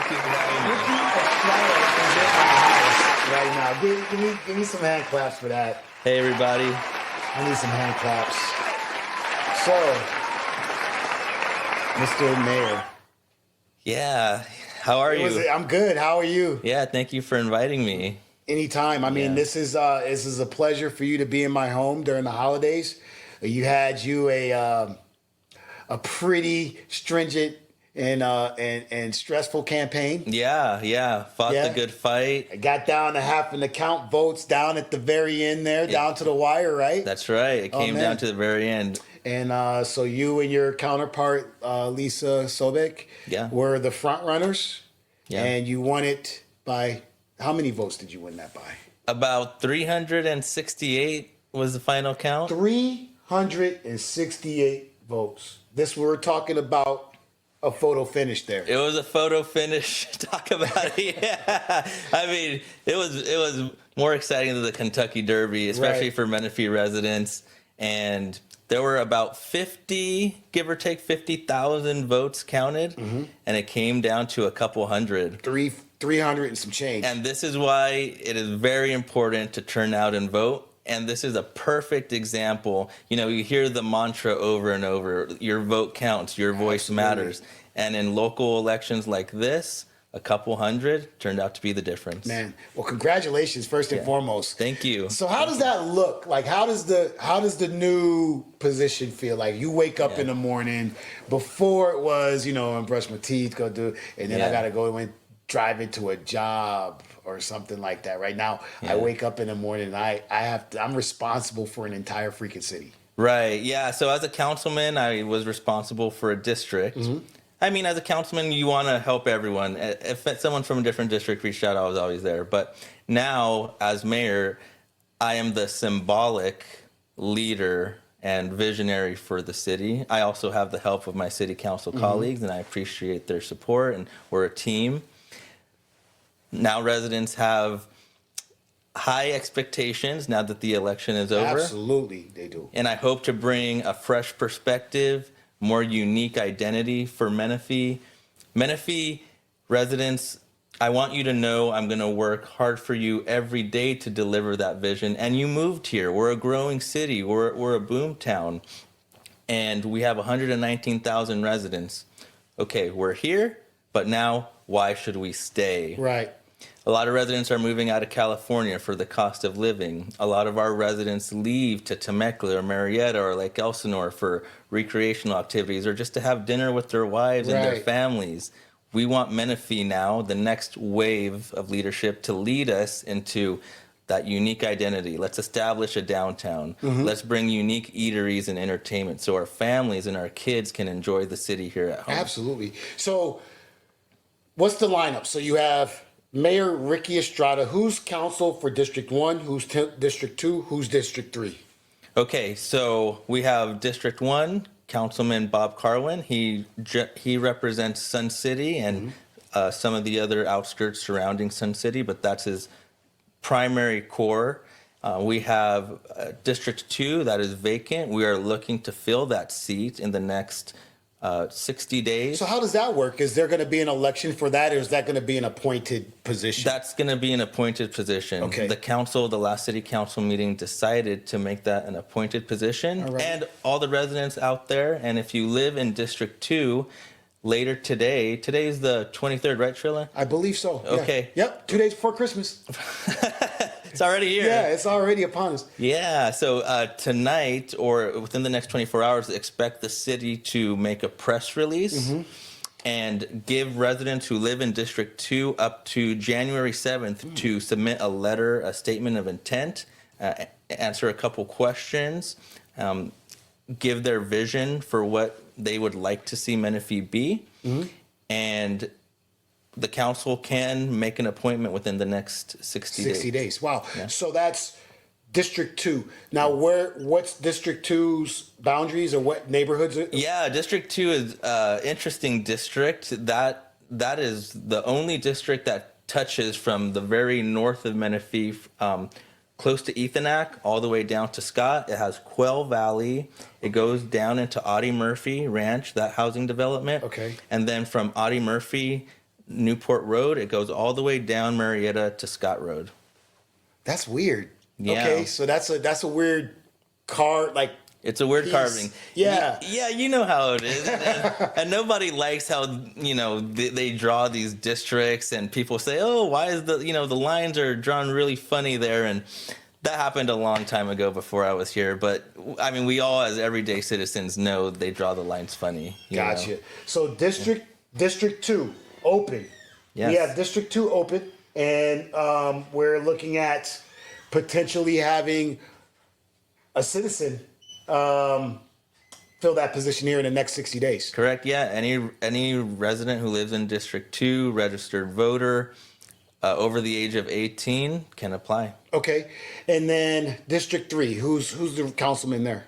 Thank you for having me. Ricky Estrada is in the house right now. Give me some hand claps for that. Hey, everybody. I need some hand claps. So, Mr. Mayor. Yeah. How are you? I'm good. How are you? Yeah, thank you for inviting me. Anytime. I mean, Yeah. this is a pleasure for you to be in my home during the holidays. You had a pretty stringent and stressful campaign. Yeah. Fought Yeah. the good fight. I got down to having to count votes down at the very end there, down to the wire, right? That's right. It came down to the very end. And so you and your counterpart, Lisa Sobek, were the front runners. Yeah. And you won it by, how many votes did you win that by? About 368 was the final count. 368 votes. We're talking about a photo finish there. It was a photo finish. Talk about it. Yeah. I mean, it was more exciting than the Kentucky Derby, especially for Menifee residents. And there were about 50, give or take 50,000 votes counted. Mm-hmm. And it came down to a couple hundred. 300 and some change. And this is why it is very important to turn out and vote. And this is a perfect example. You know, you hear the mantra over and over, your vote counts, your voice matters. And in local elections like this, a couple hundred turned out to be the difference. Man, well, congratulations first and foremost. Thank you. So how does that look? Like, how does the new position feel? Like, you wake up in the morning. Before it was, and brush my teeth, go do, and then I gotta go and drive into a job or something like that. Right now, I wake up in the morning and I'm responsible for an entire freaking city. Right. Yeah. So as a councilman, I was responsible for a district. Mm-hmm. I mean, as a councilman, you want to help everyone. If someone from a different district reached out, I was always there. But now, as mayor, I am the symbolic leader and visionary for the city. I also have the help of my city council colleagues, and I appreciate their support, and we're a team. Now residents have high expectations now that the election is over. Absolutely, they do. And I hope to bring a fresh perspective, more unique identity for Menifee. Menifee residents, I want you to know I'm going to work hard for you every day to deliver that vision. And you moved here. We're a growing city. We're a boom town. And we have 119,000 residents. Okay, we're here, but now why should we stay? Right. A lot of residents are moving out of California for the cost of living. A lot of our residents leave to Temecula or Marietta or Lake Elsinore for recreational activities or just to have dinner with their wives and their families. We want Menifee now, the next wave of leadership, to lead us into that unique identity. Let's establish a downtown. Mm-hmm. Let's bring unique eateries and entertainment so our families and our kids can enjoy the city here at home. Absolutely. So what's the lineup? So you have Mayor Ricky Estrada. Who's council for District 1? Who's District 2? Who's District 3? Okay, so we have District 1, Councilman Bob Carwin. He represents Sun City and some of the other outskirts surrounding Sun City, but that's his primary core. We have District 2 that is vacant. We are looking to fill that seat in the next 60 days. So how does that work? Is there going to be an election for that, or is that going to be an appointed position? That's going to be an appointed position. Okay. The last city council meeting decided to make that an appointed position. All right. And all the residents out there, and if you live in District 2, later today's the 23rd, right, Trilla? I believe so. Okay. Yeah. Yep, 2 days before Christmas. It's already here. Yeah, it's already upon us. Yeah, so tonight or within the next 24 hours, expect the city to make a press release and give residents who live in District 2 up to January 7th to submit a statement of intent, answer a couple questions, give their vision for what they would like to see Menifee be, and the council can make an appointment within the next 60 days. 60 days. Wow. Yeah. So that's District 2. Now, what's District 2's boundaries or what neighborhoods? Yeah, District 2 is an interesting district. That is the only district that touches from the very north of Menifee, close to Ethonac, all the way down to Scott. It has Quail Valley. It goes down into Audie Murphy Ranch, that housing development. Okay. And then from Audie Murphy Newport Road. It goes all the way down Marietta to Scott Road. That's weird. Yeah. Okay, so that's a weird car, like, it's a weird piece. carving. Yeah. Yeah, you know how it is. And nobody likes how, they draw these districts and people say, oh, why is the lines are drawn really funny there. And that happened a long time ago before I was here. But, I mean, we all as everyday citizens know they draw the lines funny. Gotcha. So District 2, open. Yes. We have District 2 open, and we're looking at potentially having a citizen fill that position here in the next 60 days. Correct. Yeah. Any resident who lives in District 2, registered voter, over the age of 18 can apply. Okay. And then District 3, who's the councilman there?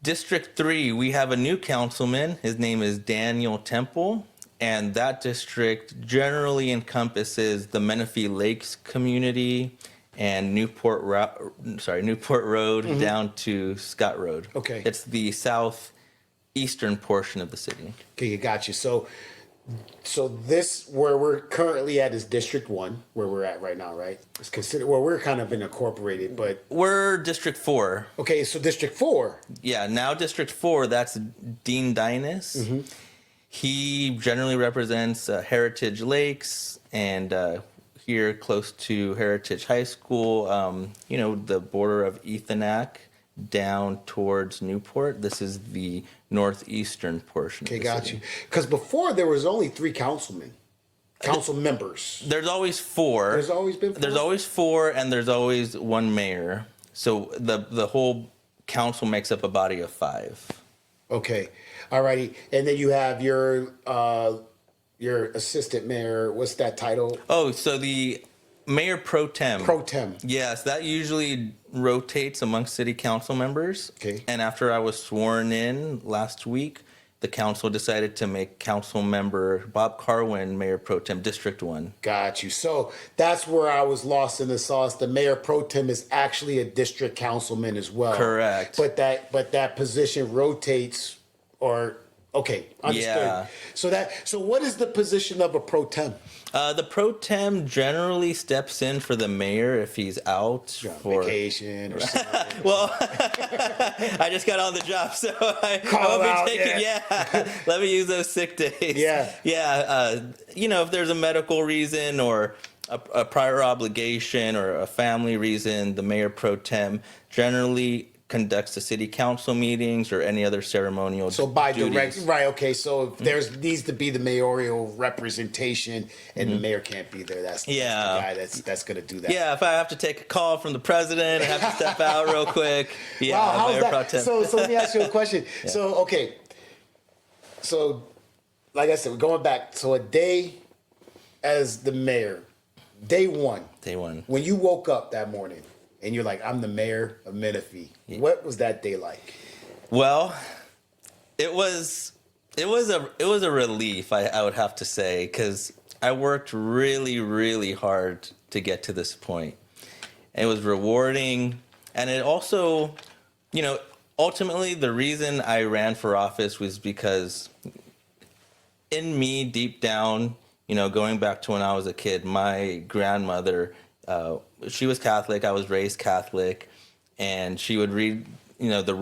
District 3, we have a new councilman. His name is Daniel Temple, and that district generally encompasses the Menifee Lakes community and Newport Road down to Scott Road. Okay. It's the southeastern portion of the city. Okay, you got you. So this, where we're currently at, is District 1, where we're at right now, right? It's considered, well, we're kind of incorporated, but We're District 4. okay, so District 4. Yeah, now District 4, that's Dean Dinas. He generally represents Heritage Lakes and here close to Heritage High School, the border of Ethonac down towards Newport. This is the northeastern portion Okay, of the got city. you. Because before there was only 3 council members. There's always 4. There's always been 4? There's always 4, and there's always 1 mayor. So the whole council makes up a body of 5. Okay, alrighty. And then you have your assistant mayor. What's that title? Oh, so the mayor pro tem. Pro tem. Yes, that usually rotates amongst city council members. Okay. And after I was sworn in last week, the council decided to make council member Bob Carwin mayor pro tem District 1. Got you. So that's where I was lost in the sauce. The mayor pro tem is actually a district councilman as well. Correct. But that position rotates, or okay, understood. Yeah. So what is the position of a pro tem? The pro tem generally steps in for the mayor if he's out for Vacation or something. Well, I just got on the job, so I Call won't out, be taking. Yeah, let me use those sick days. Yeah. If there's a medical reason or a prior obligation or a family reason, the mayor pro tem generally conducts the city council meetings or any other ceremonial So by duties. direct, right? Okay, so if there needs to be the mayoral representation, and the mayor can't be there. That's the guy that's going to do that. Yeah, if I have to take a call from the president, I have to step out real quick. Yeah, Wow, how's mayor pro that? tem. So let me ask you a question. So okay, so like I said, we're going back. So a day as the mayor, day one, when you woke up that morning and you're like, I'm the mayor of Menifee. Yeah. What was that day like? Well, it was a relief, I would have to say, because I worked really, really hard to get to this point. It was rewarding, and it also, ultimately the reason I ran for office was because in me, deep down, going back to when I was a kid, my grandmother, she was Catholic. I was raised Catholic, and she would read, the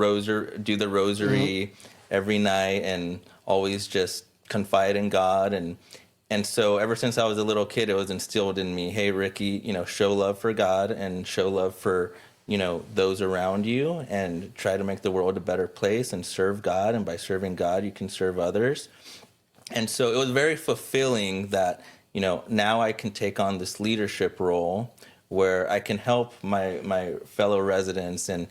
rosary every night, and always just confide in God. And so ever since I was a little kid, it was instilled in me, hey, Ricky, show love for God and show love for, those around you, and try to make the world a better place and serve God. And by serving God, you can serve others. And so it was very fulfilling that, now I can take on this leadership role where I can help my fellow residents and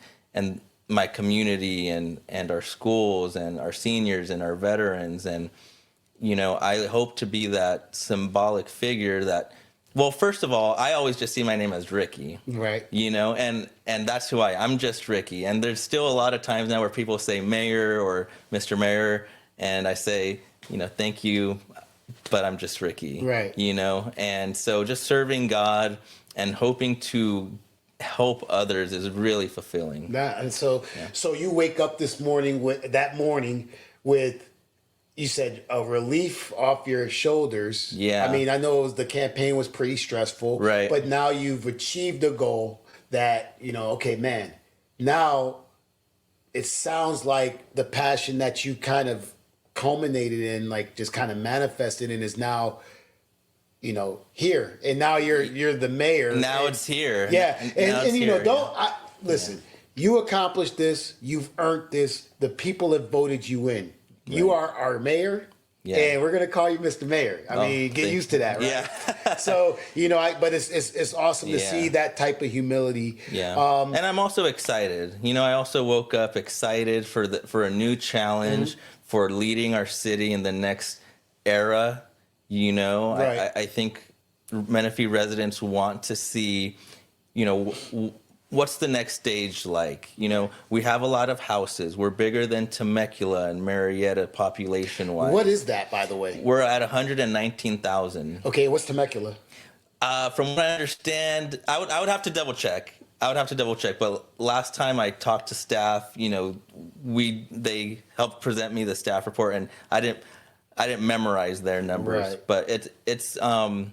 my community and our schools and our seniors and our veterans. And, I hope to be that symbolic figure that, well, first of all, I always just see my name as Ricky. Right. And that's who I'm just Ricky. And there's still a lot of times now where people say mayor or Mr. Mayor, and I say, thank you, but I'm just Ricky. Right. And so just serving God and hoping to help others is really fulfilling. So you wake up this morning with you said a relief off your shoulders. Yeah. I mean, I know the campaign was pretty stressful, Right. but now you've achieved a goal that, okay, man, now it sounds like the passion that you kind of culminated in, like just kind of manifested in, is now, here. And now you're the mayor. Now it's here. Yeah. And here, listen, you accomplished this, you've earned this, the people have voted you in. You are our mayor, and we're gonna call you Mr. Mayor. I mean, get used to that, right? Yeah. So but it's awesome to see that type of humility. Yeah. And I'm also excited. I also woke up excited for a new challenge, for leading our city in the next era. Right. I think Menifee residents want to see, what's the next stage like? We have a lot of houses. We're bigger than Temecula and Marietta population-wise. What is that, by the way? We're at 119,000. Okay, what's Temecula? From what I understand, I would have to double check. But last time I talked to staff, they helped present me the staff report, and I didn't memorize their numbers. Right. But it's from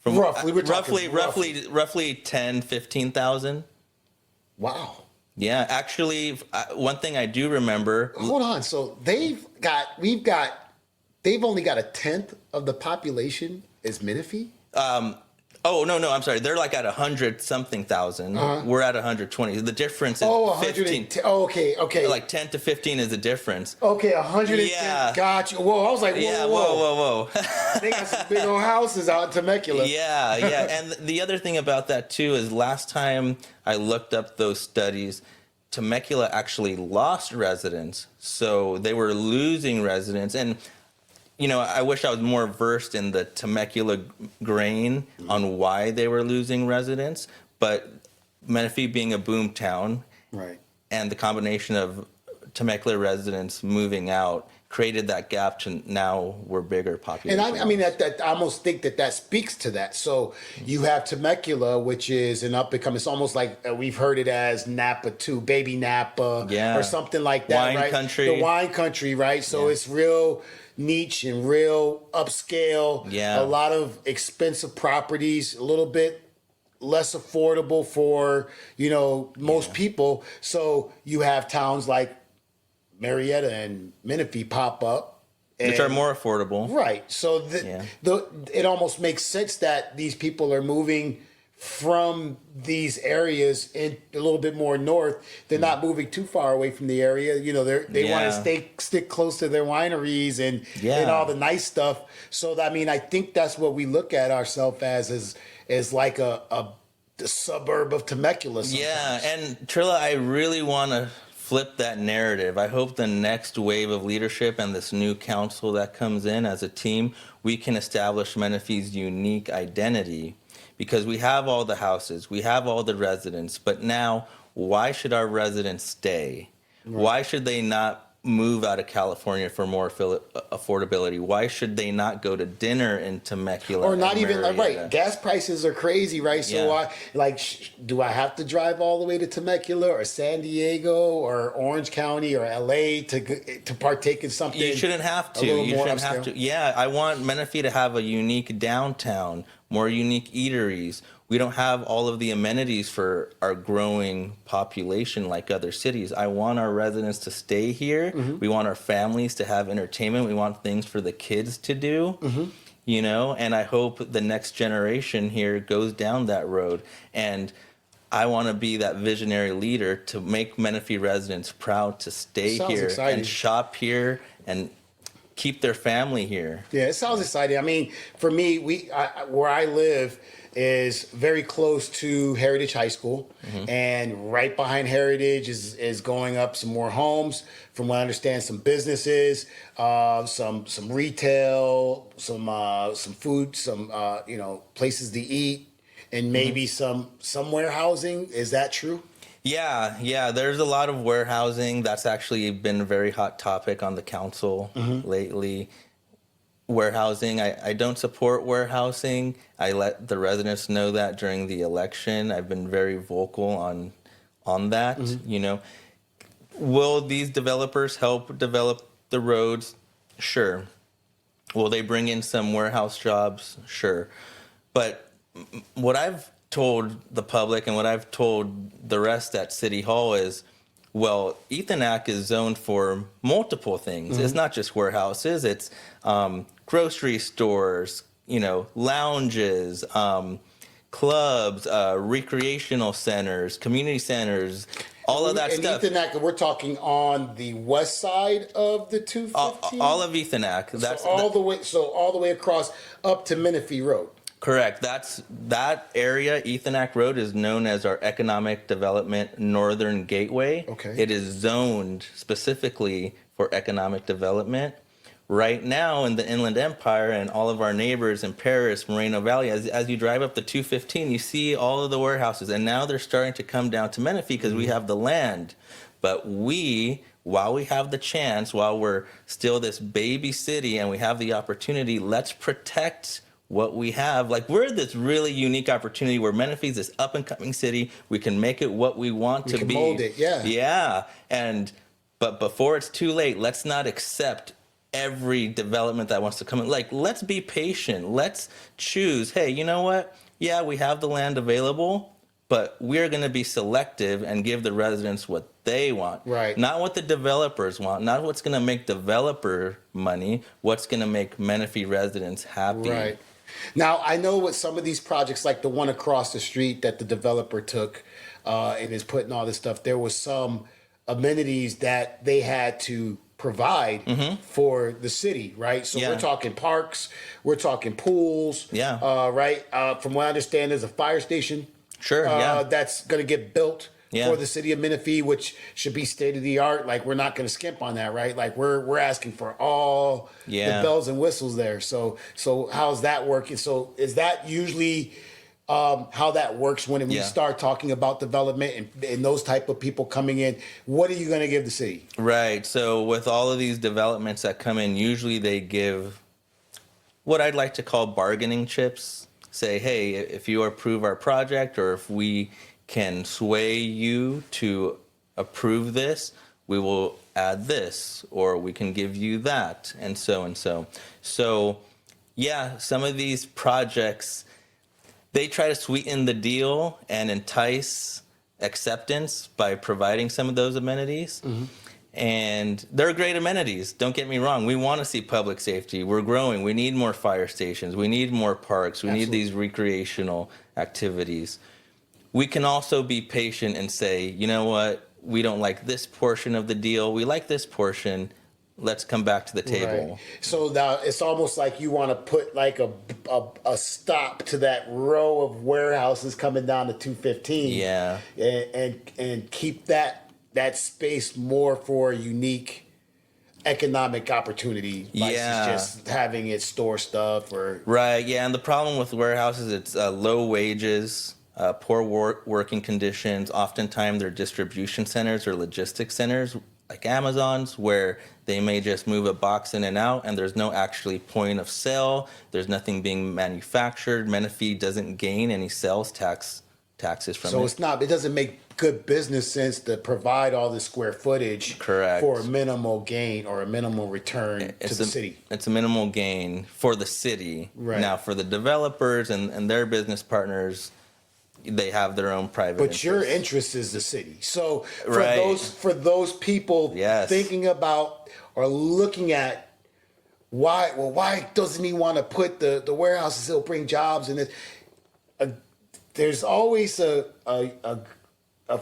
roughly 10, 15,000. Wow. Yeah, actually, one thing I do remember. Hold on. So they've only got a tenth of the population as Menifee? Oh, no, I'm sorry. They're like at 100-something thousand. We're at 120. The difference is 15. Oh, okay. Like 10 to 15 is the difference. Okay, 110. Yeah. Got you. Whoa, I was like, whoa. They got some big old houses out in Temecula. Yeah. And the other thing about that, too, is last time I looked up those studies, Temecula actually lost residents. So they were losing residents. And I wish I was more versed in the Temecula grain on why they were losing residents. But Menifee being a boom town, right, and the combination of Temecula residents moving out created that gap to now we're bigger population. And I mean, that I almost think that speaks to that. So you have Temecula, which is an up and coming. It's almost like we've heard it as Napa 2, baby Napa, or something like that, wine right? country. The wine country, right? So it's real niche and real upscale. Yeah. A lot of expensive properties, a little bit less affordable for, most people. So you have towns like Marietta and Menifee pop up. Which are more affordable. Right. So it almost makes sense that these people are moving from these areas in a little bit more north. They're not moving too far away from the area. They want to stick close to their wineries and all the nice stuff. So I think that's what we look at ourselves as like the suburb of Temecula sometimes. Yeah, and Trilla, I really want to flip that narrative. I hope the next wave of leadership and this new council that comes in as a team, we can establish Menifee's unique identity. Because we have all the houses, we have all the residents, but now why should our residents stay? Right. Why should they not move out of California for more affordability? Why should they not go to dinner in Temecula? Or not even, right, gas prices are crazy, right? So do I have to drive all the way to Temecula or San Diego or Orange County or LA to partake in something? You shouldn't have to. Yeah, I want Menifee to have a unique downtown, more unique eateries. We don't have all of the amenities for our growing population like other cities. I want our residents to stay here. Mm-hmm. We want our families to have entertainment. We want things for the kids to do, and I hope the next generation here goes down that road. And I want to be that visionary leader to make Menifee residents proud to stay here and shop here and keep their family here. Yeah, it sounds exciting. I mean, for me, where I live is very close to Heritage High School, and right behind Heritage is going up some more homes. From what I understand, some businesses, some retail, some food, some places to eat, and maybe some warehousing. Is that true? Yeah. There's a lot of warehousing. That's actually been a very hot topic on the council lately. Warehousing. I don't support warehousing. I let the residents know that during the election. I've been very vocal on that. Will these developers help develop the roads? Sure. Will they bring in some warehouse jobs? Sure. But what I've told the public and what I've told the rest at City Hall is, well, Ethanac is zoned for multiple things. It's not just warehouses. It's grocery stores, lounges, clubs, recreational centers, community centers, all of that stuff. And Ethanac, we're talking on the west side of the 215. All of Ethanac. That's all the way across up to Menifee Road. Correct. That area, Ethanac Road, is known as our Economic Development Northern Gateway. Okay. It is zoned specifically for economic development. Right now in the Inland Empire and all of our neighbors in Paris, Moreno Valley, as you drive up the 215, you see all of the warehouses. And now they're starting to come down to Menifee because we have the land. But while we have the chance, while we're still this baby city and we have the opportunity, let's protect what we have. Like, we're this really unique opportunity where Menifee's this up and coming city. We can make it what we want to be. We can mold it, yeah. Yeah. But before it's too late, let's not accept every development that wants to come in. Like, let's be patient. Let's choose, hey, you know what? Yeah, we have the land available, but we're going to be selective and give the residents what they want. Right. Not what the developers want, not what's going to make developer money, what's going to make Menifee residents happy. Right. Now, I know with some of these projects, like the one across the street that the developer took and is putting all this stuff, there was some amenities that they had to provide for the city, right? So we're talking parks, we're talking pools, right? From what I understand, there's a fire station, that's going to get built for the city of Menifee, which should be state of the art. Like, we're not going to skimp on that, right? Like, we're asking for all the bells and whistles there. So how's that working? So is that usually how that works when we start talking about development and those type of people coming in? What are you going to give the city? Right. So with all of these developments that come in, usually they give what I'd like to call bargaining chips. Say, hey, if you approve our project, or if we can sway you to approve this, we will add this, or we can give you that, and so and so. So, yeah, some of these projects, they try to sweeten the deal and entice acceptance by providing some of those amenities. And they're great amenities. Don't get me wrong. We want to see public safety. We're growing. We need more fire stations. We need more parks. We need these recreational activities. We can also be patient and say, you know what? We don't like this portion of the deal. We like this portion. Let's come back to the table. Right. So now it's almost like you want to put like a stop to that row of warehouses coming down to 215. Yeah. And keep that space more for unique economic opportunity versus just having it store stuff or right. Yeah, and the problem with warehouses, it's low wages, poor working conditions. Oftentimes they're distribution centers or logistics centers like Amazon's, where they may just move a box in and out and there's no actually point of sale. There's nothing being manufactured. Menifee doesn't gain any sales taxes from it. So it doesn't make good business sense to provide all the square footage for a minimal gain or a minimal return to the city. It's a minimal gain for the city. Right. Now, for the developers and their business partners, they have their own private interests. Your interest is the city. So for those people thinking about or looking at why doesn't he want to put the warehouses? It'll bring jobs and there's always a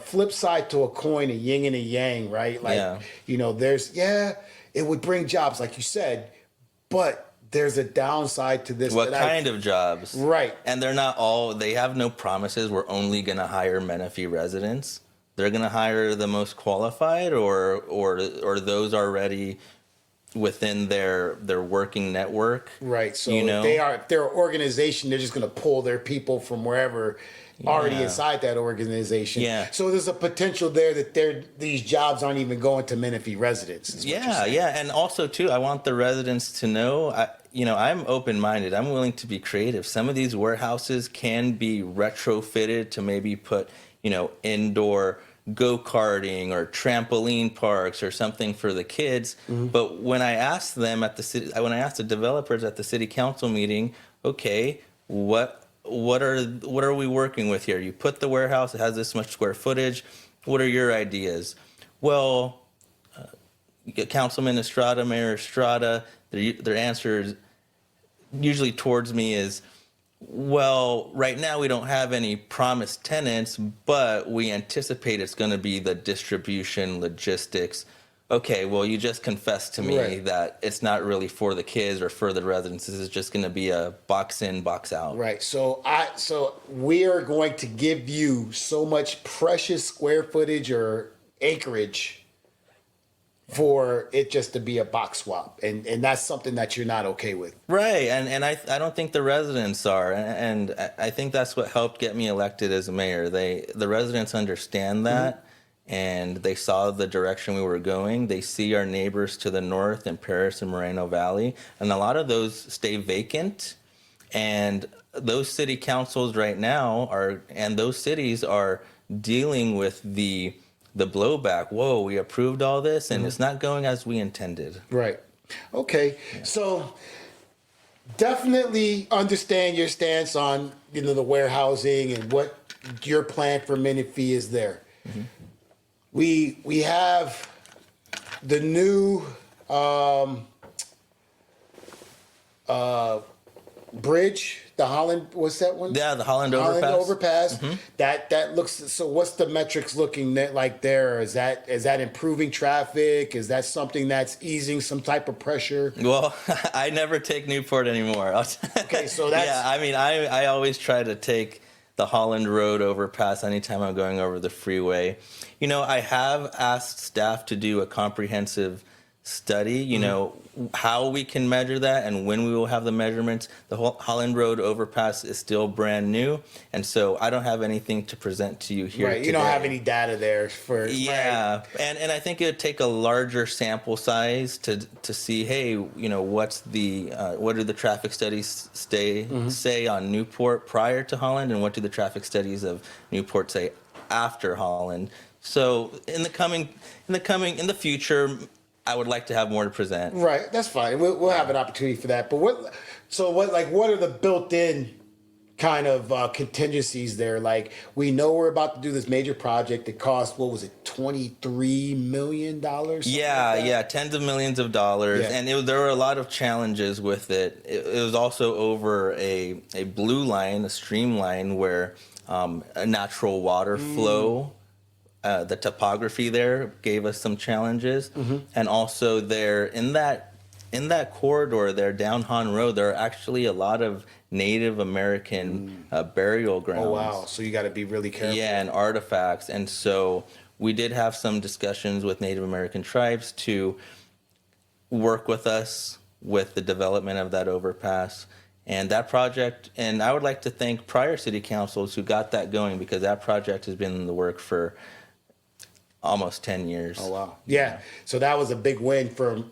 flip side to a coin, a yin and a yang, right? Like, it would bring jobs, like you said, but there's a downside to this. What kind of jobs? Right. And they have no promises. We're only going to hire Menifee residents. They're going to hire the most qualified or those already within their working network. Right. So if they're an organization, they're just going to pull their people from wherever already inside that organization. Yeah. So there's a potential there that these jobs aren't even going to Menifee residents. And also too, I want the residents to know, I'm open-minded. I'm willing to be creative. Some of these warehouses can be retrofitted to maybe put, indoor go-karting or trampoline parks or something for the kids. But when I asked them when I asked the developers at the city council meeting, okay, what are we working with here? You put the warehouse, it has this much square footage. What are your ideas? Well, Councilman Estrada, Mayor Estrada, their answer is usually towards me is, well, right now we don't have any promised tenants, but we anticipate it's going to be the distribution, logistics. Okay, well, you just confessed to me Right. that it's not really for the kids or for the residents. It's just going to be a box in, box out. Right. So we are going to give you so much precious square footage or acreage for it just to be a box swap. And that's something that you're not okay with. Right, and I don't think the residents are, and I think that's what helped get me elected as mayor. The residents understand that, and they saw the direction we were going. They see our neighbors to the north in Paris and Moreno Valley, and a lot of those stay vacant, and those city councils right now and those cities are dealing with the blowback. Whoa, we approved all this and it's not going as we intended. Right. Okay. Yeah. So definitely understand your stance on, the warehousing and what your plan for Menifee is there. We have the new bridge, the Holland, what's that one? Yeah, the Holland Overpass. That looks, so what's the metrics looking like there? Is that improving traffic? Is that something that's easing some type of pressure? Well, I never take Newport anymore. Okay, so that's... Yeah, I mean, I always try to take the Holland Road overpass anytime I'm going over the freeway. I have asked staff to do a comprehensive study, how we can measure that and when we will have the measurements. The whole Holland Road overpass is still brand new, and so I don't have anything to present to you here. Right, you today. don't have any data there for... Yeah, right. and I think it would take a larger sample size to see, hey, what do the traffic studies say on Newport prior to Holland, and what do the traffic studies of Newport say after Holland? So in the future, I would like to have more to present. Right, that's fine. We'll have an opportunity for that. But what are the built-in kind of contingencies there? Like, we know we're about to do this major project that cost, what was it, $23 million? Yeah, tens of millions of dollars. Yeah. And there were a lot of challenges with it. It was also over a blue line, a streamline where a natural water flow. The topography there gave us some challenges, and also there in that corridor there down Han Road, there are actually a lot of Native American burial grounds. Oh wow! So you got to be really careful. Yeah, and artifacts, and so we did have some discussions with Native American tribes to work with us with the development of that overpass. And that project, and I would like to thank prior city councils who got that going, because that project has been in the work for almost 10 years. Oh wow. Yeah. So that was a big win from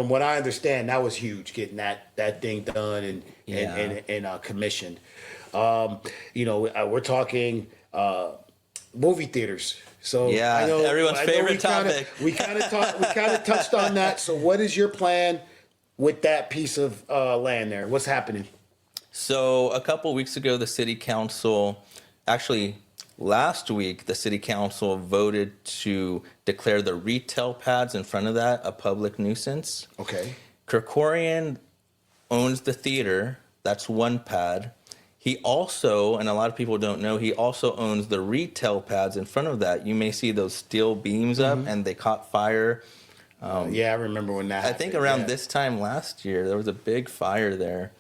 what I understand, that was huge, getting that thing done and commissioned. We're talking movie theaters. So yeah, I know everyone's favorite topic. We kind of touched on that. So what is your plan with that piece of land there? What's happening? So a couple weeks ago, the city council, actually last week, the city council voted to declare the retail pads in front of that a public nuisance. Okay. Krikorian owns the theater. That's one pad. He also, and a lot of people don't know, he also owns the retail pads in front of that. You may see those steel beams up, and they caught fire. Yeah, I remember when that happened. I think around this time last year, there was a big fire there,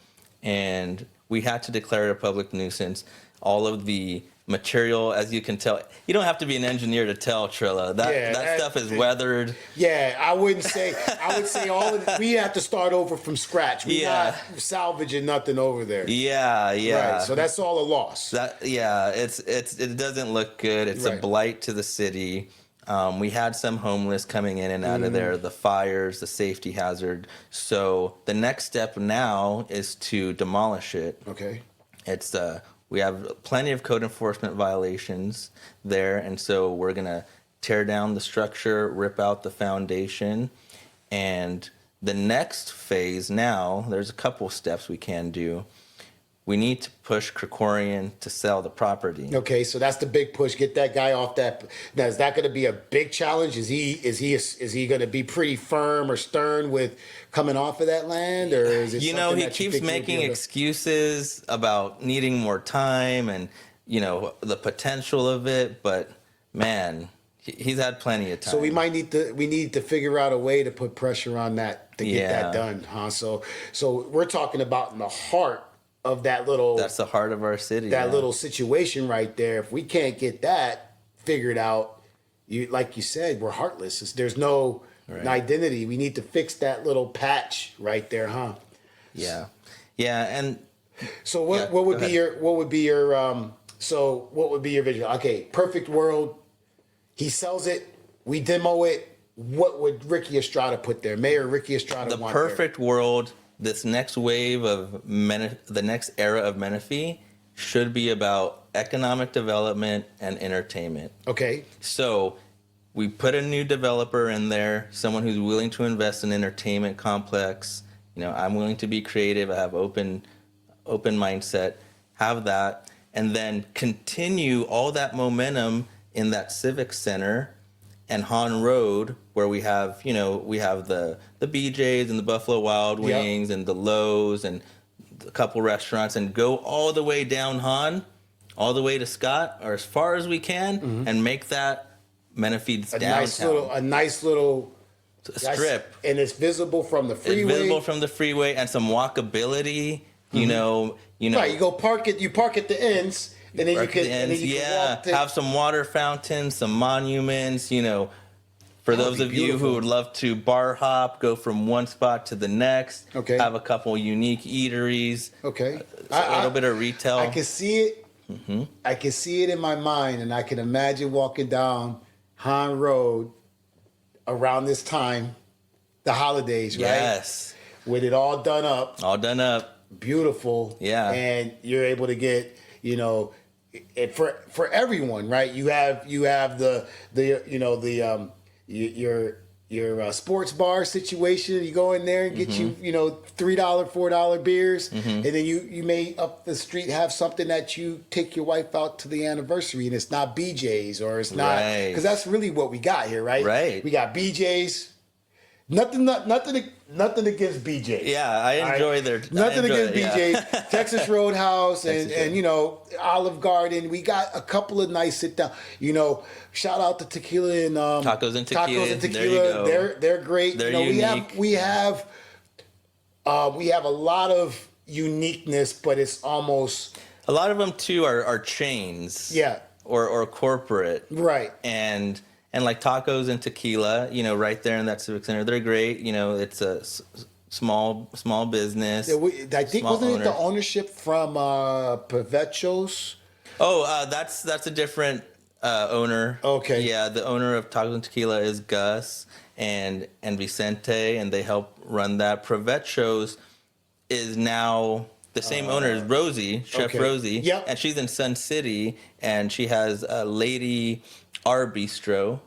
and we had to declare it a public nuisance. All of the material, as you can tell, you don't have to be an engineer to tell, Trilla. That stuff is weathered. Yeah, I would say all of it, we have to start over from scratch. We're not salvaging nothing over there. Yeah. Right, so that's all a loss. It doesn't look good. It's a blight to the city. We had some homeless coming in and out of there, the fires, the safety hazard. So the next step now is to demolish it. Okay. It's We have plenty of code enforcement violations there, and so we're going to tear down the structure, rip out the foundation, and the next phase now, there's a couple steps we can do. We need to push Krikorian to sell the property. Okay, so that's the big push. Get that guy off that. Now, is that going to be a big challenge? Is he going to be pretty firm or stern with coming off of that land, or is it? You know, he keeps making excuses about needing more time and the potential of it, but man, he's had plenty of time. So we need to figure out a way to put pressure on that to get that done, huh? So we're talking about in the heart of that little. That's the heart of our city. That little situation right there. If we can't get that figured out, like you said, we're heartless. There's no identity. We need to fix that little patch right there, huh? Yeah, and so what would be your vision? Okay, perfect world. He sells it. We demo it. What would Ricky Estrada put there? Mayor Ricky Estrada. The perfect world. This next wave of the next era of Menifee should be about economic development and entertainment. Okay. So we put a new developer in there, someone who's willing to invest in entertainment complex. I'm willing to be creative. I have open mindset. Have that, and then continue all that momentum in that civic center and Han Road, where we have the BJ's and the Buffalo Wild Wings and the Lowe's and a couple restaurants, and go all the way down Han, all the way to Scott, or as far as we can, and make that Menifee's downtown. A nice little strip. And it's visible from the freeway. It's visible from the freeway, and some walkability, Right, you go park it. You park at the ends. And then you can walk to... have some water fountains, some monuments, for those of you who would love to bar hop, go from one spot to the next. Okay. Have a couple unique eateries. Okay. A little bit of retail. I can see it. Mm-hmm. I can see it in my mind, and I can imagine walking down Han Road around this time, the holidays, right? Yes. With it all done up. All done up. Beautiful. Yeah. And you're able to get, for everyone, right? You have your sports bar situation. You go in there and get $3, $4 beers, and then you may up the street have something that you take your wife out to the anniversary, and it's not BJ's or it's not, because that's really what we got here, right? Right. We got BJ's. Nothing against BJ. Yeah, I enjoy their. Nothing against BJ. Texas Roadhouse and Olive Garden. We got a couple of nice sit down. Shout out to Tequila and Tacos and Tequila. There you go. They're great. They're unique. We have a lot of uniqueness, but it's almost a lot of them too are chains. Yeah. Or corporate. Right. And like Tacos and Tequila, right there in that civic center, they're great. It's a small business. I think wasn't it the ownership from Pavechos? Oh, that's a different owner. Okay. Yeah, the owner of Tacos and Tequila is Gus and Vicente, and they help run that. Pavechos is now the same owner as Rosie, Chef Rosie. Yep. And she's in Sun City, and she has a Lady R Bistro.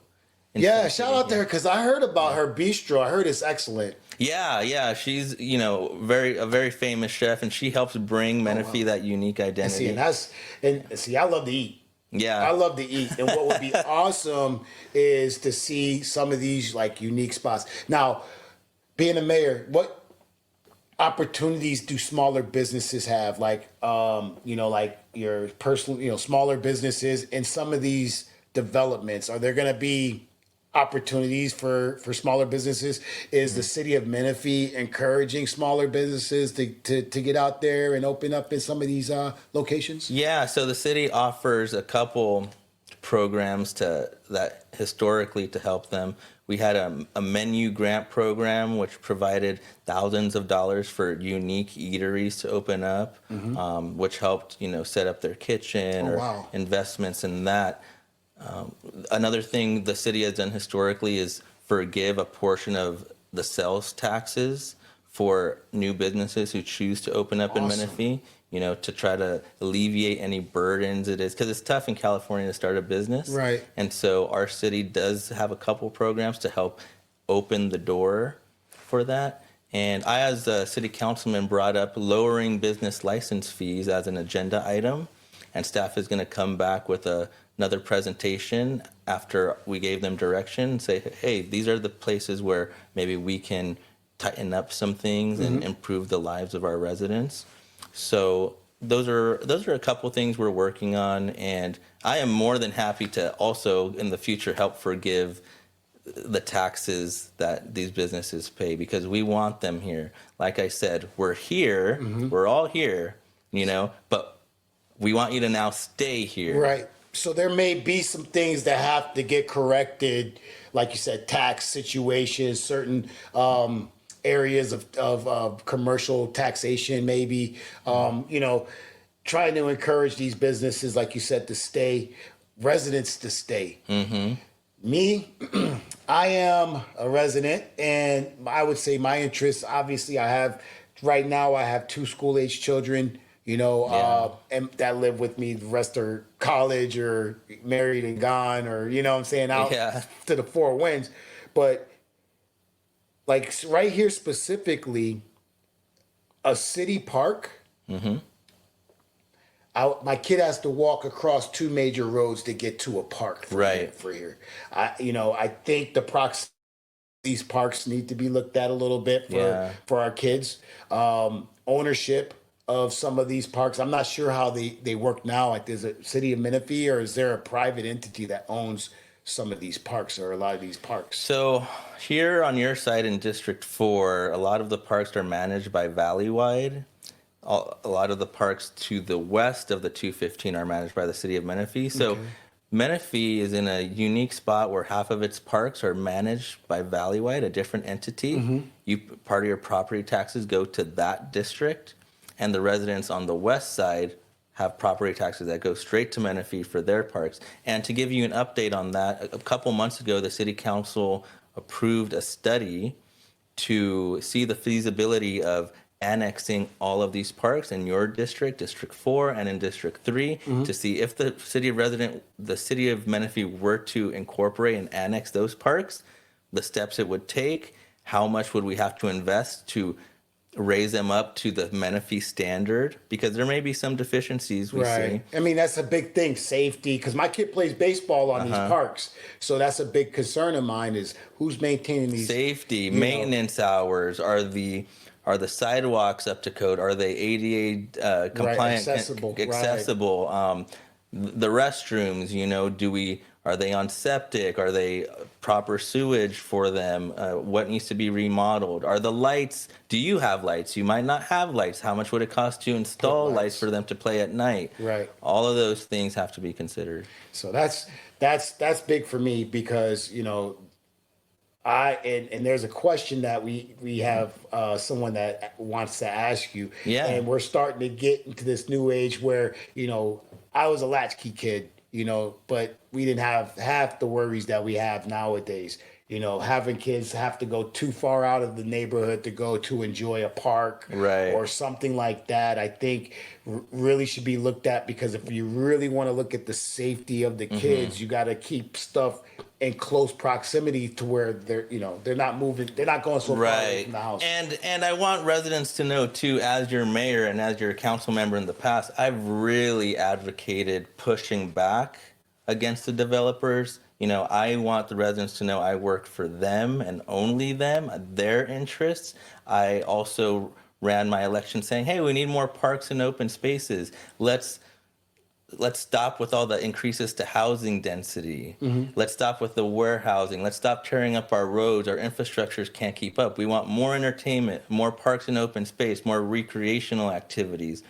Shout out to her, because I heard about her bistro. I heard it's excellent. Yeah, she's a very famous chef, and she helps bring Menifee that unique identity. I love to eat. Yeah, I love to eat, and what would be awesome is to see some of these like unique spots. Now, being a mayor, what opportunities do smaller businesses have? Like your personal, smaller businesses in some of these developments. Are there going to be opportunities for smaller businesses? Is the city of Menifee encouraging smaller businesses to get out there and open up in some of these locations? Yeah, so the city offers a couple programs that historically to help them. We had a menu grant program which provided thousands of dollars for unique eateries to open up, which helped set up their kitchen investments in that. Another thing the city has done historically is forgive a portion of the sales taxes for new businesses who choose to open up in Awesome. Menifee, to try to alleviate any burdens it is, because it's tough in California to start a business. Right. And so our city does have a couple programs to help open the door for that. And I, as a city councilman, brought up lowering business license fees as an agenda item. And staff is going to come back with another presentation after we gave them direction and say, hey, these are the places where maybe we can tighten up some things and improve the lives of our residents. So those are a couple things we're working on, and I am more than happy to also in the future help forgive the taxes that these businesses pay, because we want them here. Like I said, we're here, we're all here, but we want you to now stay here. Right. So there may be some things that have to get corrected, like you said, tax situations, certain areas of commercial taxation, maybe, trying to encourage these businesses, like you said, to stay, residents to stay. Me, I am a resident, and I would say my interests, obviously, right now I have 2 school-age children, and that live with me. The rest are college or married and gone, or, what I'm saying, out to the 4 winds. But like right here specifically, a city park, my kid has to walk across 2 major roads to get to a park for here. I think these parks need to be looked at a little bit for our kids. Ownership of some of these parks, I'm not sure how they work now. Like, is it City of Menifee, or is there a private entity that owns some of these parks, or a lot of these parks? So here on your side in District 4, a lot of the parks are managed by Valleywide. A lot of the parks to the west of the 215 are managed by the City of Menifee. So Menifee is in a unique spot where half of its parks are managed by Valleywide, a different entity. Part of your property taxes go to that district, and the residents on the west side have property taxes that go straight to Menifee for their parks. And to give you an update on that, a couple months ago, the City Council approved a study to see the feasibility of annexing all of these parks in your district, District 4, and in District 3, to see if the city of Menifee were to incorporate and annex those parks, the steps it would take, how much would we have to invest to raise them up to the Menifee standard, because there may be some deficiencies we see. I mean, that's a big thing, safety, because my kid plays baseball on these parks. So that's a big concern of mine, is who's maintaining these. Safety, maintenance hours, are the sidewalks up to code? Are they ADA compliant? Accessible. The restrooms, are they on septic? Are they proper sewage for them? What needs to be remodeled? Are the lights? Do you have lights? You might not have lights. How much would it cost to install lights for them to play at night? Right. All of those things have to be considered. So that's big for me, because and there's a question that we have someone that wants to ask you. And we're starting to get into this new age where I was a latchkey kid, but we didn't have half the worries that we have nowadays. Having kids have to go too far out of the neighborhood to go to enjoy a park or something like that, I think really should be looked at, because if you really want to look at the safety of the kids, you got to keep stuff in close proximity to where they're not moving, they're not going so far away from the house. And I want residents to know too, as your mayor and as your council member in the past, I've really advocated pushing back against the developers. I want the residents to know I work for them and only them, their interests. I also ran my election saying, hey, we need more parks and open spaces. Let's stop with all the increases to housing density. Let's stop with the warehousing. Let's stop tearing up our roads. Our infrastructures can't keep up. We want more entertainment, more parks and open space, more recreational activities.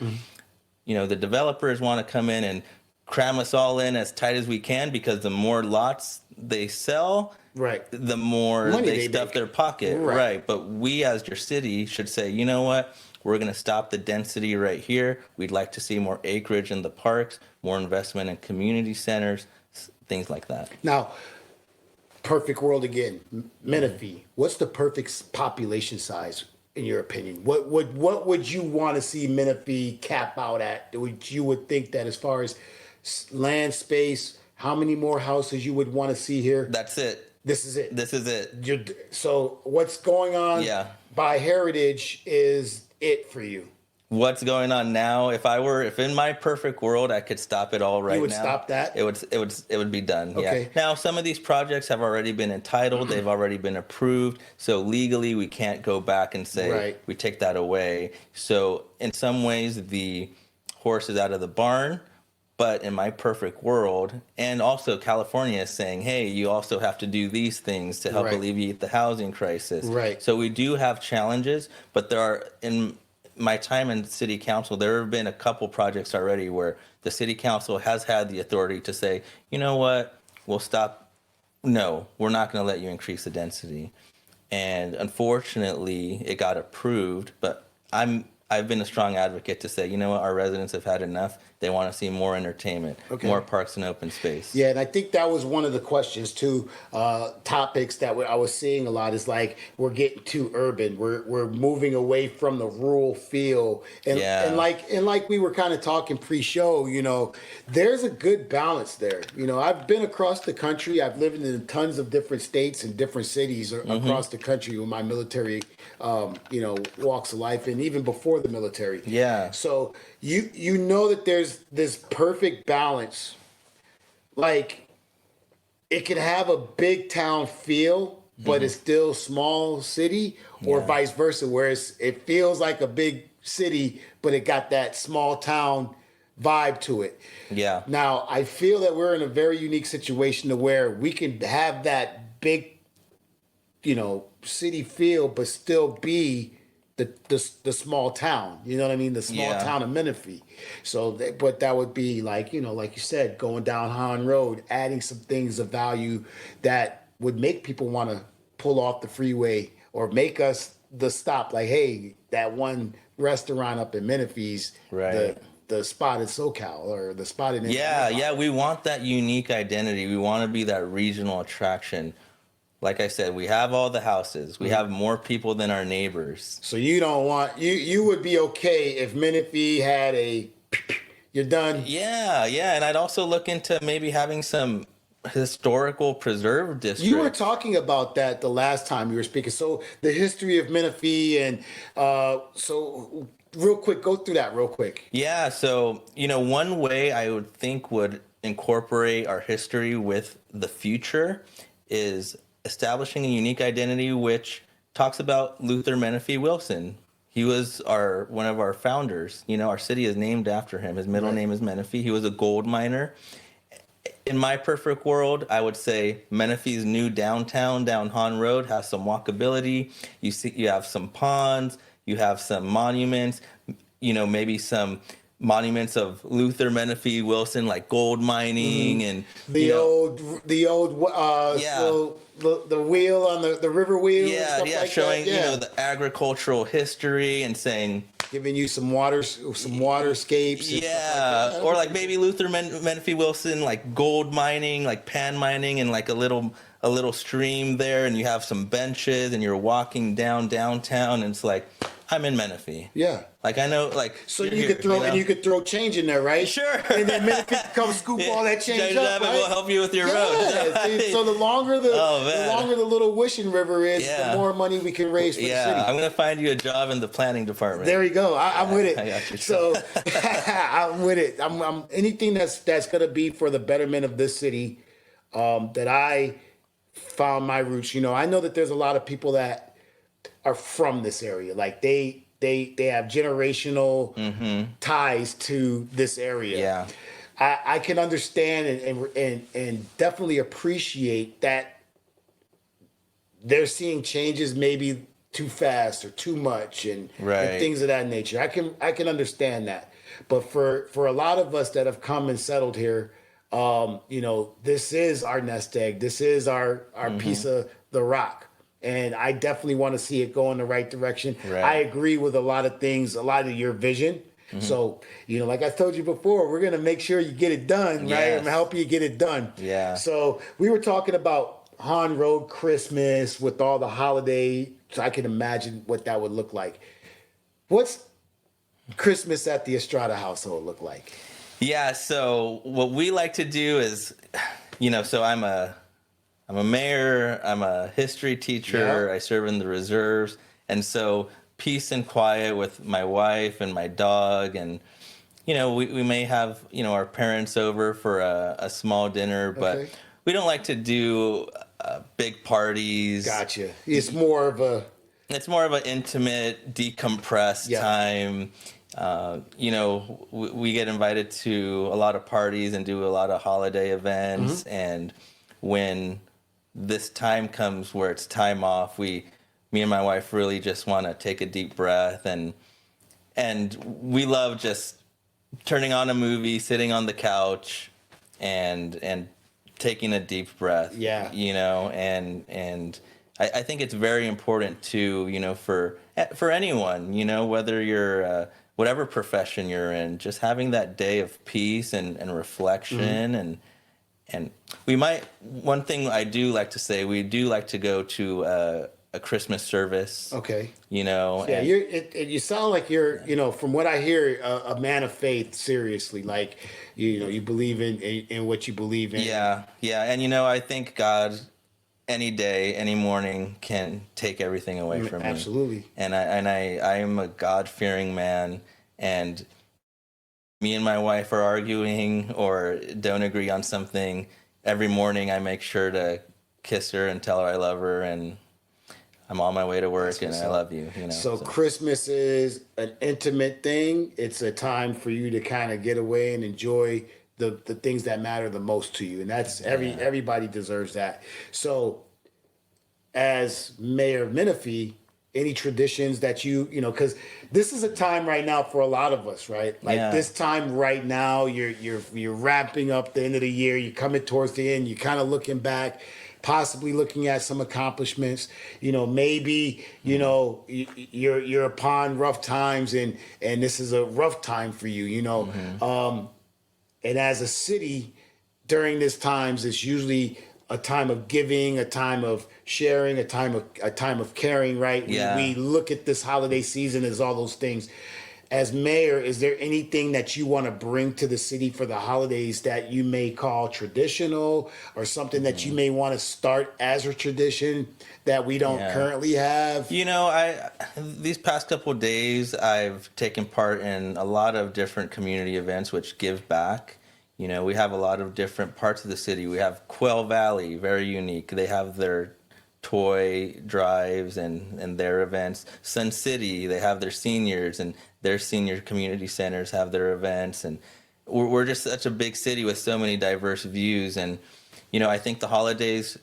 The developers want to come in and cram us all in as tight as we can, because the more lots they sell, the more money they stuff their pocket. But we as your city should say, you know what? We're going to stop the density right here. We'd like to see more acreage in the parks, more investment in community centers, things like that. Now, perfect world again, Menifee. What's the perfect population size in your opinion? What would you want to see Menifee cap out at? You would think that as far as land space, how many more houses you would want to see here? That's it. This is it. This is it. So what's going on by Heritage is it for you? What's going on now? If in my perfect world I could stop it all right now, you would stop that? It would be done. Okay. Yeah. Now some of these projects have already been entitled, they've already been approved, so legally we can't go back and say we take that away. So in some ways the horse is out of the barn, but in my perfect world, and also California is saying, hey, you also have to do these things to help alleviate the housing crisis. Right. So we do have challenges, but there are in my time in city council, there have been a couple projects already where the city council has had the authority to say, you know what, we'll stop. No, we're not going to let you increase the density. And unfortunately, it got approved. But I've been a strong advocate to say, you know what, our residents have had enough. They want to see more entertainment, more parks and open space. Yeah, and I think that was one of the questions too. Topics that I was seeing a lot is like we're getting too urban. We're moving away from the rural feel, and like we were kind of talking pre-show. You know, there's a good balance there. You know, I've been across the country. I've lived in tons of different states and different cities across the country with my military, walks of life, and even before the military. Yeah. So you know that there's this perfect balance. Like it can have a big town feel, but it's still small city, or vice versa, where it feels like a big city, but it got that small town vibe to it. Yeah. Now I feel that we're in a very unique situation to where we can have that big, city feel, but still be the small town, you know what I mean? The small town of Menifee. So, but that would be like, like you said, going down Han Road, adding some things of value that would make people want to pull off the freeway or make us the stop. Like, hey, that one restaurant up in Menifee's, the spot in SoCal or the spot in yeah. We want that unique identity. We want to be that regional attraction. Like I said, we have all the houses. We have more people than our neighbors. So you don't want you would be okay if Menifee had you're done. Yeah, and I'd also look into maybe having some historical preserve districts. You were talking about that the last time you were speaking. So the history of Menifee and so real quick, go through that real quick. Yeah, so one way I would think would incorporate our history with the future is establishing a unique identity which talks about Luther Menifee Wilson. He was one of our founders. Our city is named after him. His middle name is Menifee. He was a gold miner. In my perfect world, I would say Menifee's new downtown, down Han Road, has some walkability. You have some ponds. You have some monuments. Maybe some monuments of Luther Menifee Wilson, like gold mining and the old the wheel on the river wheel. Showing the agricultural history and saying, giving you some waterscapes. Yeah, or like maybe Luther Menifee Wilson, like gold mining, like pan mining, and like a little stream there, and you have some benches, and you're walking downtown, and it's like, I'm in Menifee. Yeah. Like I know, like so you could throw and you could throw change in there, right? Sure. And then Menifee come scoop all that change up, right? We'll help you with your road. See, so the longer the little wishing river is, the more money we can raise for the city. I'm gonna find you a job in the planning department. There you go. I'm with it. I got you. So I'm with it. I'm anything that's gonna be for the betterment of this city. That I found my roots. I know that there's a lot of people that are from this area. Like they have generational ties to this area. Yeah. I can understand and definitely appreciate that they're seeing changes maybe too fast or too much and things of that nature. I can understand that. But for a lot of us that have come and settled here, this is our nest egg. This is our piece of the rock. And I definitely want to see it go in the right direction. Right. I agree with a lot of things, a lot of your vision. So, like I told you before, we're going to make sure you get it done, right? I'm going to help you get it done. Yeah. So we were talking about Han Road Christmas with all the holiday so I can imagine what that would look like. What's Christmas at the Estrada household look like? Yeah, so what we like to do is, so I'm a mayor, I'm a history teacher, Yeah. I serve in the reserves, and so peace and quiet with my wife and my dog, and we may have our parents over for a small dinner, but Okay. we don't like to do big parties. Gotcha. It's more of a It's more of an intimate, decompressed yeah. time. We get invited to a lot of parties and do a lot of holiday events. And when this time comes where it's time off, me and my wife really just want to take a deep breath, and we love just turning on a movie, sitting on the couch, and taking a deep breath. Yeah. And I think it's very important to for anyone, whether you're whatever profession you're in, just having that day of peace and reflection. And one thing I do like to say, we do like to go to a Christmas service. Okay. Yeah, and you sound like you're, from what I hear, a man of faith. Seriously, like, you believe in what you believe in. Yeah, and I think God, any day, any morning, can take everything away from me. Absolutely. And I am a God-fearing man, and me and my wife are arguing or don't agree on something. Every morning, I make sure to kiss her and tell her I love her, and I'm on my way to work, and I love you. So Christmas is an intimate thing. It's a time for you to kind of get away and enjoy the things that matter the most to you, and that's everybody deserves that. So, as Mayor of Menifee, any traditions that because this is a time right now for a lot of us, right? Like this time right now, you're wrapping up the end of the year. You're coming towards the end. You're kind of looking back, possibly looking at some accomplishments. Maybe you're upon rough times, and this is a rough time for you. And as a city, during this times, it's usually a time of giving, a time of sharing, a time of caring, right? Yeah. We look at this holiday season as all those things. As mayor, is there anything that you want to bring to the city for the holidays that you may call traditional, or something that you may want to start as a tradition that we don't currently have? These past couple of days, I've taken part in a lot of different community events which give back. We have a lot of different parts of the city. We have Quail Valley, very unique. They have their toy drives and their events. Sun City, they have their seniors, and their senior community centers have their events. And we're just such a big city with so many diverse views. And, I think the holidays,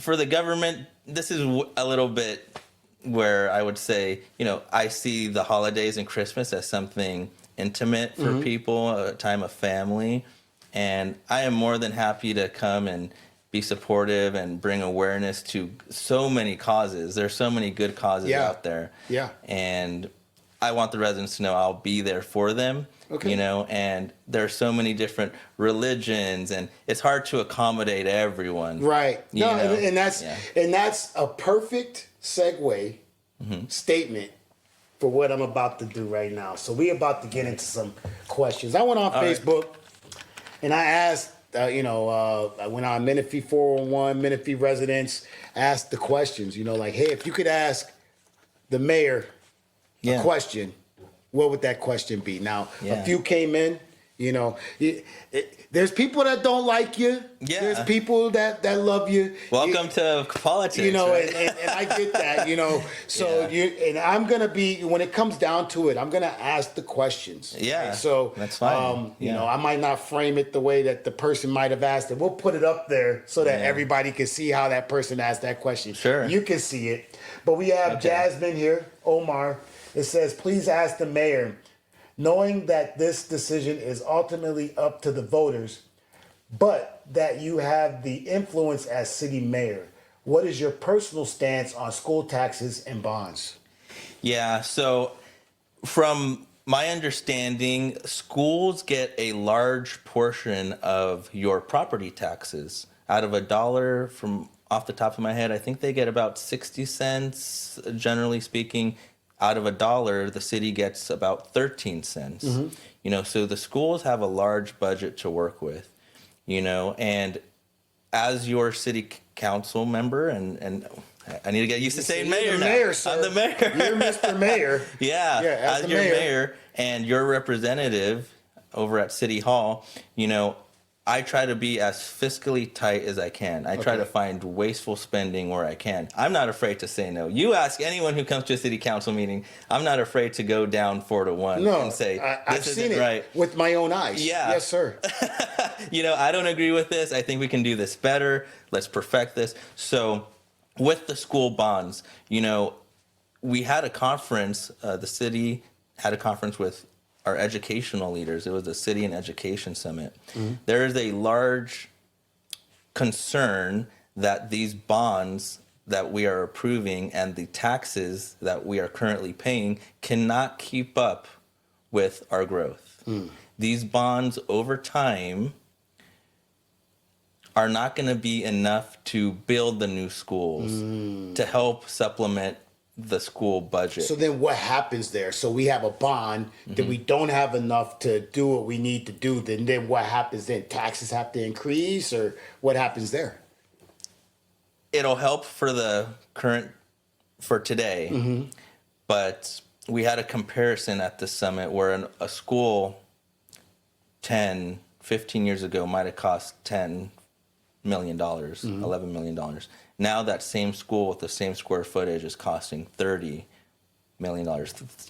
for the government, this is a little bit where I would say, I see the holidays and Christmas as something intimate for people, a time of family. And I am more than happy to come and be supportive and bring awareness to so many causes. There's so many good causes out there. Yeah. And I want the residents to know I'll be there for them. Okay. And there are so many different religions, and it's hard to accommodate everyone. Right. And that's a perfect segue statement for what I'm about to do right now. So we're about to get into some questions. I went on Facebook and I asked, I went on Menifee 401, Menifee residents, asked the questions, like, hey, if you could ask the mayor a question, what would that question be? Now, a few came in. There's people that don't like you. Yeah. There's people that love you. Welcome to politics. Right? and I get that. So and I'm gonna be, when it comes down to it, I'm gonna ask the questions. Yeah. Right? So that's fine. I might not frame it the way that the person might have asked it. We'll put it up there so that everybody can see how that person asked that question. Sure. You can see it. But we have Jasmine here, Omar. It says, please ask the mayor, knowing that this decision is ultimately up to the voters, but that you have the influence as city mayor, what is your personal stance on school taxes and bonds? Yeah, so from my understanding, schools get a large portion of your property taxes. Out of $1 from off the top of my head, I think they get about 60 cents, generally speaking. Out of $1, the city gets about 13 cents. You know, so the schools have a large budget to work with, you know, and as your city council member, and I need to get used to saying mayor now. Mayor, sir. I'm the mayor. You're Mr. Mayor. Yeah, as as the your mayor. mayor and your representative over at City Hall, you know, I try to be as fiscally tight as I can. I try to find wasteful spending where I can. I'm not afraid to say no. You ask anyone who comes to a city council meeting, I'm not afraid to go down 4-1 and say, I've this seen isn't it right. with my own eyes. Yeah. Yes, sir. You know, I don't agree with this. I think we can do this better. Let's perfect this. So with the school bonds, you know, we had a conference, the city had a conference with our educational leaders. It was the City and Education Summit. There is a large concern that these bonds that we are approving and the taxes that we are currently paying cannot keep up with our growth. These bonds over time are not going to be enough to build the new schools, to help supplement the school budget. So then what happens there? So we have a bond that we don't have enough to do what we need to do. Then what happens then? Taxes have to increase, or what happens there? It'll help for the current, for today, but we had a comparison at the summit where a school 10, 15 years ago might have cost $10 million, $11 million. Now that same school with the same square footage is costing $30 million.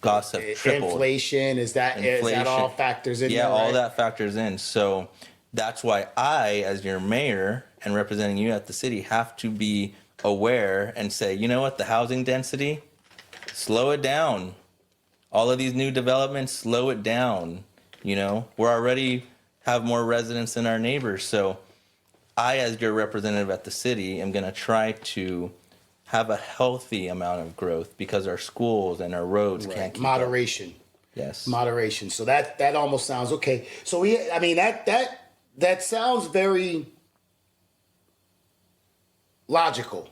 Costs have tripled. Inflation, is that all factors in there? Yeah, all right? that factors in. So that's why I, as your mayor and representing you at the city, have to be aware and say, you know what, the housing density, slow it down. All of these new developments, slow it down. You know, we're already have more residents than our neighbors. So I, as your representative at the city, am going to try to have a healthy amount of growth because our schools and our roads can't keep moderation. up. Yes, Moderation. So that almost sounds okay. So that sounds very logical.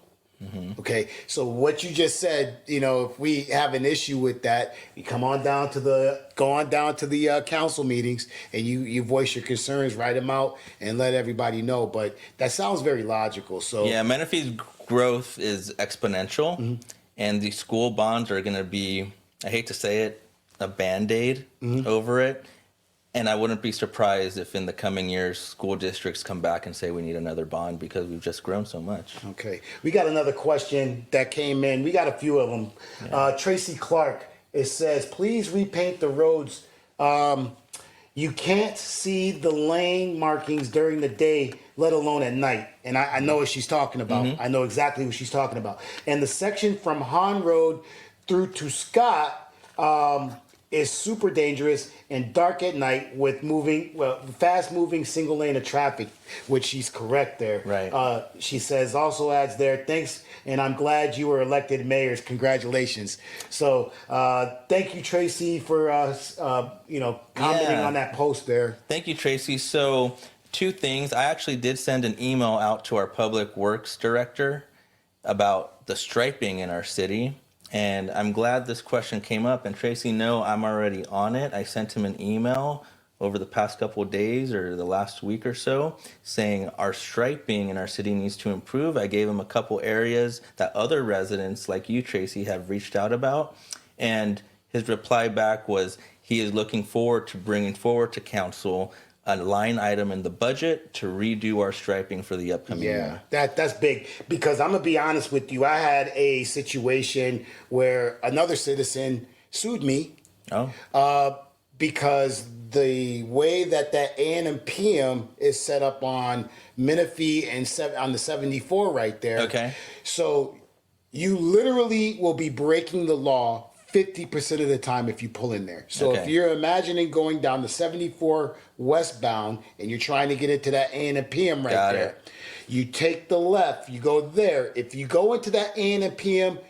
Okay, so what you just said, you know, if we have an issue with that, you go on down to the council meetings and you voice your concerns, write them out, and let everybody know. But that sounds very logical. So yeah, Menifee's growth is exponential, and the school bonds are going to be, I hate to say it, a Band-Aid over it. And I wouldn't be surprised if in the coming years, school districts come back and say we need another bond because we've just grown so much. Okay. We got another question that came in. We got a few of them. Yeah. Tracy Clark, it says, please repaint the roads. You can't see the lane markings during the day, let alone at night. And I know what she's talking about. I know exactly what she's talking about. And the section from Hahn Road through to Scott, is super dangerous and dark at night with fast moving single lane of traffic, which she's correct there. Right. She says, also adds there, thanks, and I'm glad you were elected mayors. Congratulations. So thank you, Tracy, for commenting on that post there. Thank you, Tracy. So 2 things. I actually did send an email out to our public works director about the striping in our city. And I'm glad this question came up. And Tracy, no, I'm already on it. I sent him an email over the past couple of days or the last week or so saying our striping in our city needs to improve. I gave him a couple areas that other residents like you, Tracy, have reached out about. And his reply back was he is looking forward to bringing forward to council a line item in the budget to redo our striping for the upcoming year. That's big, because I'm gonna be honest with you. I had a situation where another citizen sued me because the way that AM and PM is set up on Menifee and on the 74 right there. Okay. So you literally will be breaking the law 50% of the time if you pull in there. So if you're imagining going down the 74 westbound and you're trying to get into that AM and PM right there, you take the left, you go there. If you go into that AM and PM,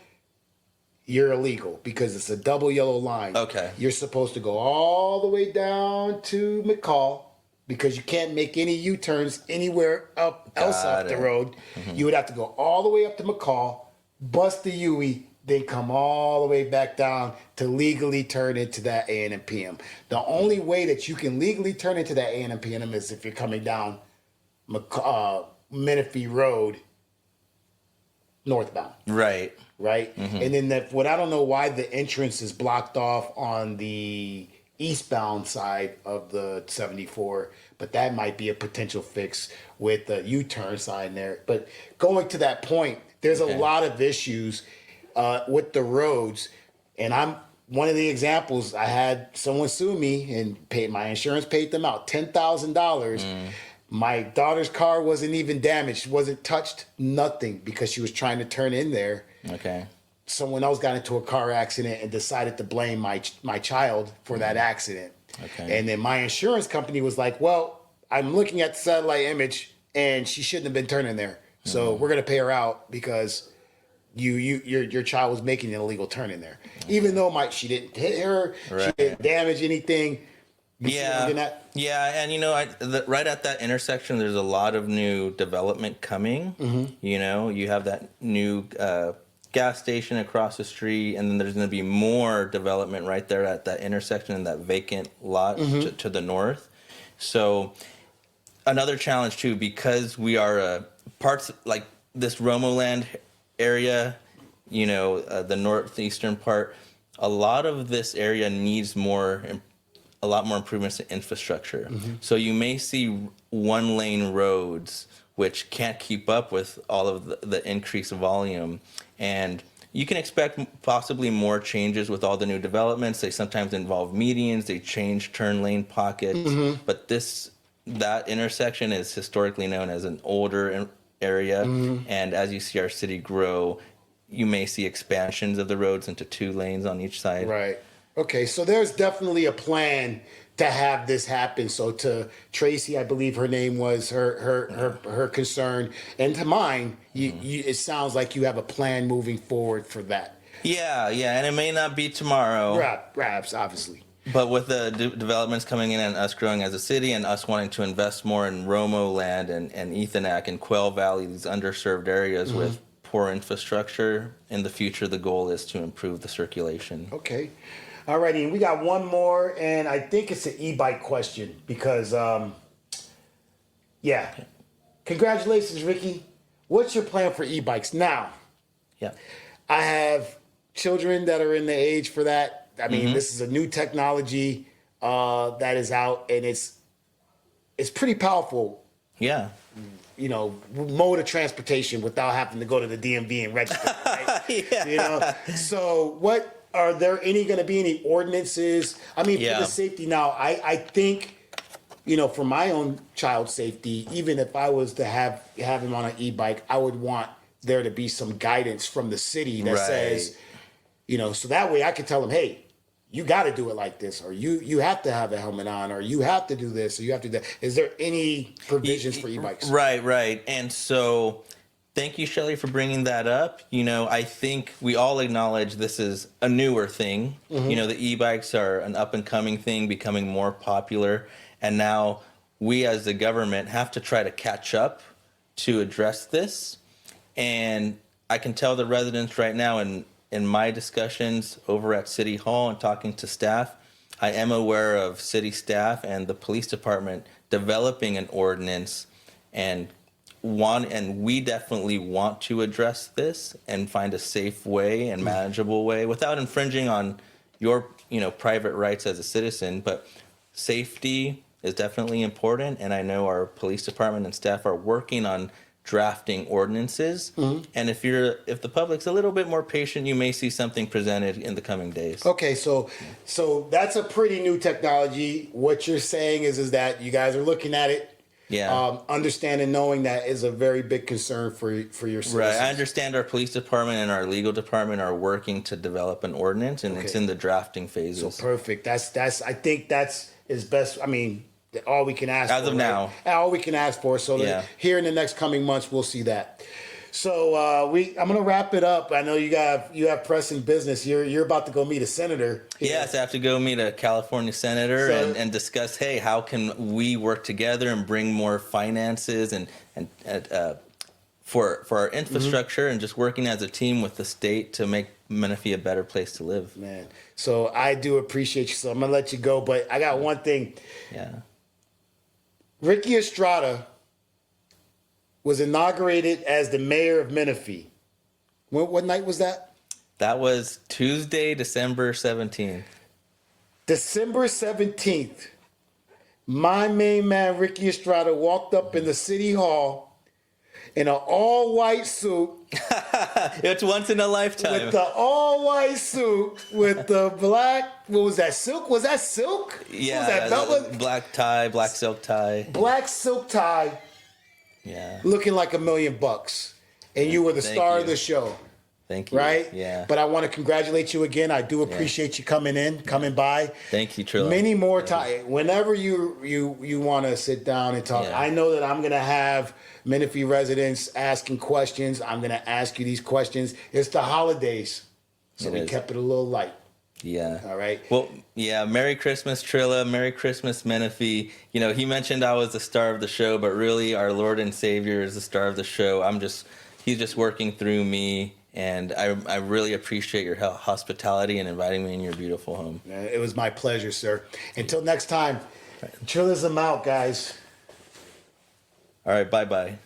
you're illegal because it's a double yellow line. Okay. You're supposed to go all the way down to McCall because you can't make any U-turns anywhere else up the road. Mm-hmm. You would have to go all the way up to McCall, bust the UE, then come all the way back down to legally turn into that AM and PM. The only way that you can legally turn into that AM and PM is if you're coming down Menifee Road northbound. Right. Right? Mm-hmm. And then I don't know why the entrance is blocked off on the eastbound side of the 74, but that might be a potential fix with the U-turn sign there. But going to that point, there's a lot of issues with the roads, and I'm one of the examples. I had someone sue me and my insurance paid them out $10,000. My daughter's car wasn't even damaged, wasn't touched, nothing, because she was trying to turn in there. Okay. Someone else got into a car accident and decided to blame my child for that accident. Okay. And then my insurance company was like, well, I'm looking at the satellite image and she shouldn't have been turning there. So we're going to pay her out because your child was making an illegal turn in there. Even though she didn't hit her, she didn't damage anything. Yeah, and right at that intersection, there's a lot of new development coming. You have that new gas station across the street, and then there's going to be more development right there at that intersection in that vacant lot to the north. So another challenge too, because we are parts like this Romoland area, the northeastern part, a lot of this area needs a lot more improvements to infrastructure. So you may see one-lane roads which can't keep up with all of the increased volume. And you can expect possibly more changes with all the new developments. They sometimes involve medians, they change turn lane pockets. But that intersection is historically known as an older area. And as you see our city grow, you may see expansions of the roads into 2 lanes on each side. Right. Okay, so there's definitely a plan to have this happen. So to Tracy, I believe her name was her concern, and to mine, it sounds like you have a plan moving forward for that. Yeah, and it may not be tomorrow. Perhaps, obviously. But with the developments coming in and us growing as a city and us wanting to invest more in Romo land and Ethanak and Quail Valley, these underserved areas with poor infrastructure, in the future, the goal is to improve the circulation. Okay. All righty, and we got one more, and I think it's an e-bike question because, congratulations, Ricky. What's your plan for e-bikes now? Yeah. I have children that are in the age for that. I mean, this is a new technology that is out, and it's pretty powerful. Yeah. Mode of transportation without having to go to the DMV and register. Right? So are there going to be any ordinances? I mean, for the safety now, I think, for my own child's safety, even if I was to have him on an e-bike, I would want there to be some guidance from the city that says, so that way I can tell them, hey, you got to do it like this, or you have to have a helmet on, or you have to do this, or you have to do that. Is there any provisions for e-bikes? Right. And so thank you, Shelley, for bringing that up. I think we all acknowledge this is a newer thing. The e-bikes are an up-and-coming thing, becoming more popular. And now we as the government have to try to catch up to address this. And I can tell the residents right now in my discussions over at City Hall and talking to staff, I am aware of city staff and the police department developing an ordinance, and we definitely want to address this and find a safe way and manageable way without infringing on your private rights as a citizen. But safety is definitely important, and I know our police department and staff are working on drafting ordinances. And if the public's a little bit more patient, you may see something presented in the coming days. Okay, so that's a pretty new technology. What you're saying is that you guys are looking at it. Yeah. Understanding, knowing that is a very big concern for your citizens. Right. I understand our police department and our legal department are working to develop an ordinance, and it's in the drafting phases. So perfect. That's I think that's is best. I mean, all we can ask as for, of now. All we can ask for. So that here in the next coming months, we'll see that. So I'm gonna wrap it up. I know you have pressing business. You're about to go meet a senator. Yes, I have to go meet a California senator and discuss, hey, how can we work together and bring more finances and for our infrastructure and just working as a team with the state to make Menifee a better place to live. Man, so I do appreciate you. So I'm gonna let you go, but I got one thing. Yeah. Ricky Estrada was inaugurated as the mayor of Menifee. What night was that? That was Tuesday, December 17th. December 17th. My main man, Ricky Estrada, walked up in the city hall in an all-white suit. It's once in a lifetime. With the all-white suit, with the black, what was that, silk? Was that silk? Yeah, what was that, velvet? Black tie, black silk tie. Black silk tie. Yeah. Looking like $1 million. And you were the star of the show. Thank you. Right? Yeah. But I want to congratulate you again. I do appreciate you coming by. Thank you, Trill. Many more times. Whenever you want to sit down and talk, I know that I'm going to have Menifee residents asking questions. I'm going to ask you these questions. It's the holidays, so we kept it a little light. Yeah. All right. Well, yeah. Merry Christmas, Trilla. Merry Christmas, Menifee. You know, he mentioned I was the star of the show, but really our Lord and Savior is the star of the show. He's just working through me. And I really appreciate your hospitality and inviting me in your beautiful home. It was my pleasure, sir. Until next time, Trillizum out, guys. All right, bye-bye.